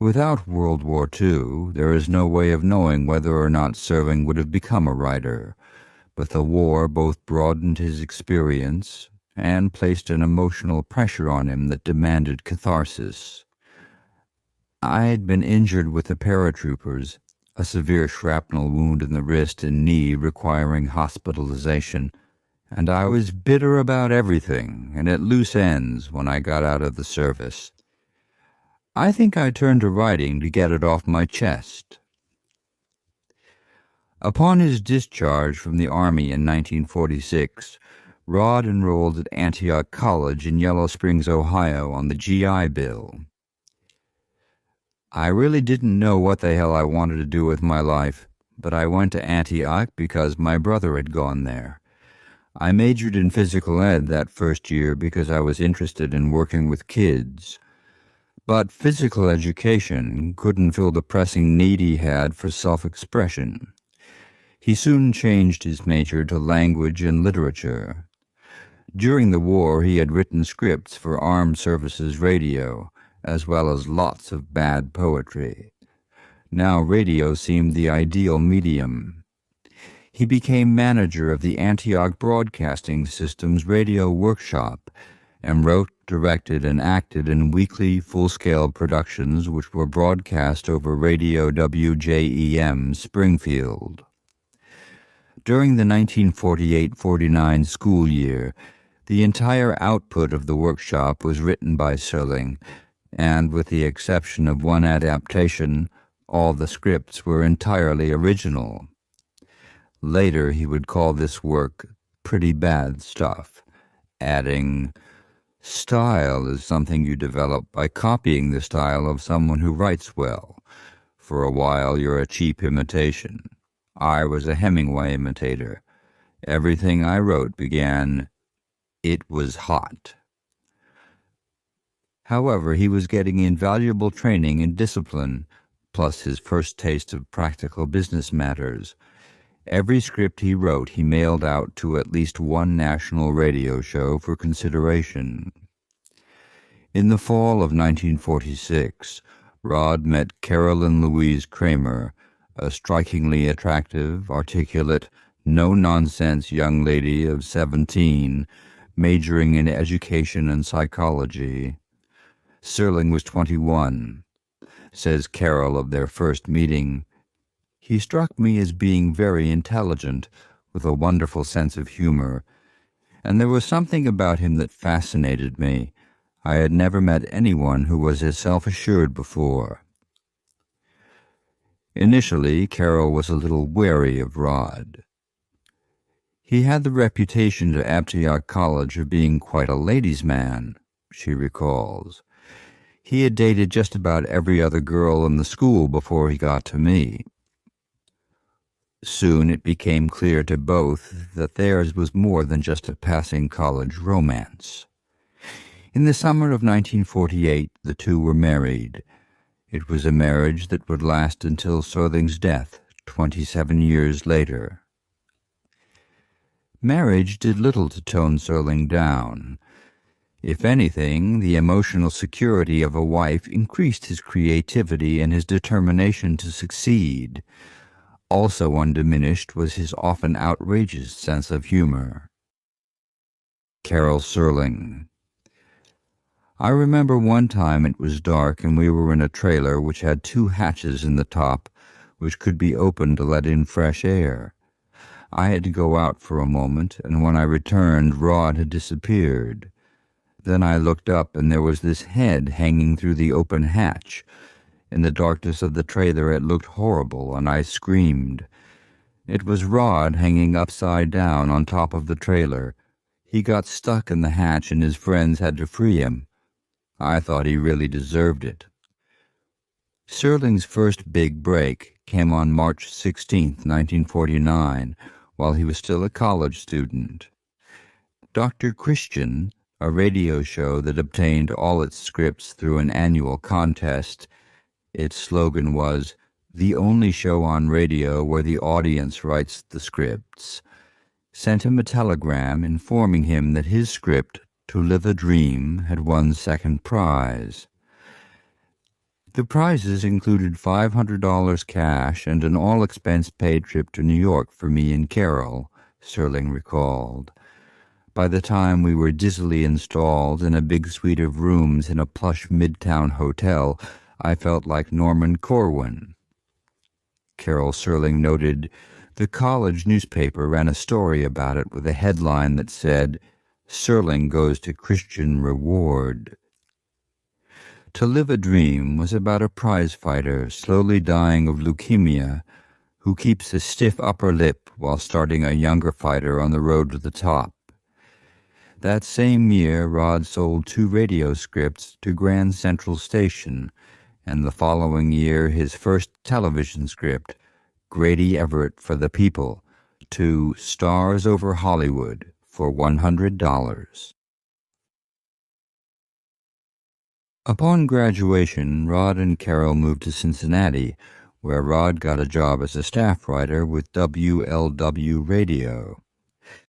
Without World War II, there is no way of knowing whether or not Serling would have become a writer, but the war both broadened his experience and placed an emotional pressure on him that demanded catharsis. I had been injured with the paratroopers, a severe shrapnel wound in the wrist and knee requiring hospitalization, and I was bitter about everything and at loose ends when I got out of the service. I think I turned to writing to get it off my chest. Upon his discharge from the Army in 1946, Rod enrolled at Antioch College in Yellow Springs, Ohio on the GI Bill. I really didn't know what the hell I wanted to do with my life, but I went to Antioch because my brother had gone there. I majored in physical ed that first year because I was interested in working with kids. But physical education couldn't fill the pressing need he had for self-expression. He soon changed his major to language and literature. During the war, he had written scripts for Armed Services Radio, as well as lots of bad poetry. Now radio seemed the ideal medium. He became manager of the Antioch Broadcasting System's radio workshop and wrote, directed, and acted in weekly, full-scale productions which were broadcast over Radio WJEM Springfield. During the 1948-49 school year, the entire output of the workshop was written by Serling, and with the exception of one adaptation, all the scripts were entirely original. Later he would call this work pretty bad stuff, adding, "Style is something you develop by copying the style of someone who writes well. For a while you're a cheap imitation. I was a Hemingway imitator. Everything I wrote began, 'It was hot.'" However, he was getting invaluable training in discipline, plus his first taste of practical business matters. Every script he wrote he mailed out to at least one national radio show for consideration. In the fall of 1946, Rod met Carolyn Louise Kramer, a strikingly attractive, articulate, no-nonsense young lady of 17, majoring in education and psychology. Serling was 21. Says Carol of their first meeting, "He struck me as being very intelligent, with a wonderful sense of humor, and there was something about him that fascinated me. I had never met anyone who was as self-assured before." Initially, Carol was a little wary of Rod. He had the reputation to Antioch College of being quite a ladies' man, she recalls. He had dated just about every other girl in the school before he got to me. Soon it became clear to both that theirs was more than just a passing college romance. In the summer of 1948, the two were married. It was a marriage that would last until Serling's death 27 years later. Marriage did little to tone Serling down. If anything, the emotional security of a wife increased his creativity and his determination to succeed. Also undiminished was his often outrageous sense of humor. Carol Serling. I remember one time it was dark and we were in a trailer which had 2 hatches in the top, which could be opened to let in fresh air. I had to go out for a moment, and when I returned, Rod had disappeared. Then I looked up, and there was this head hanging through the open hatch. In the darkness of the trailer it looked horrible, and I screamed. It was Rod hanging upside down on top of the trailer. He got stuck in the hatch, and his friends had to free him. I thought he really deserved it. Serling's first big break came on March 16, 1949, while he was still a college student. Dr. Christian, a radio show that obtained all its scripts through an annual contest. Its slogan was, "The only show on radio where the audience writes the scripts," sent him a telegram informing him that his script, "To Live a Dream," had won second prize. The prizes included $500 cash and an all-expense-paid trip to New York for me and Carol, Serling recalled. By the time we were dizzily installed in a big suite of rooms in a plush midtown hotel, I felt like Norman Corwin. Carol Serling noted, the college newspaper ran a story about it with a headline that said, Serling goes to Christian reward. To Live a Dream was about a prize fighter slowly dying of leukemia who keeps a stiff upper lip while starting a younger fighter on the road to the top. That same year, Rod sold 2 radio scripts to Grand Central Station, and the following year his first television script, Grady Everett for the People, to Stars Over Hollywood for $100. Upon graduation, Rod and Carol moved to Cincinnati, where Rod got a job as a staff writer with WLW Radio.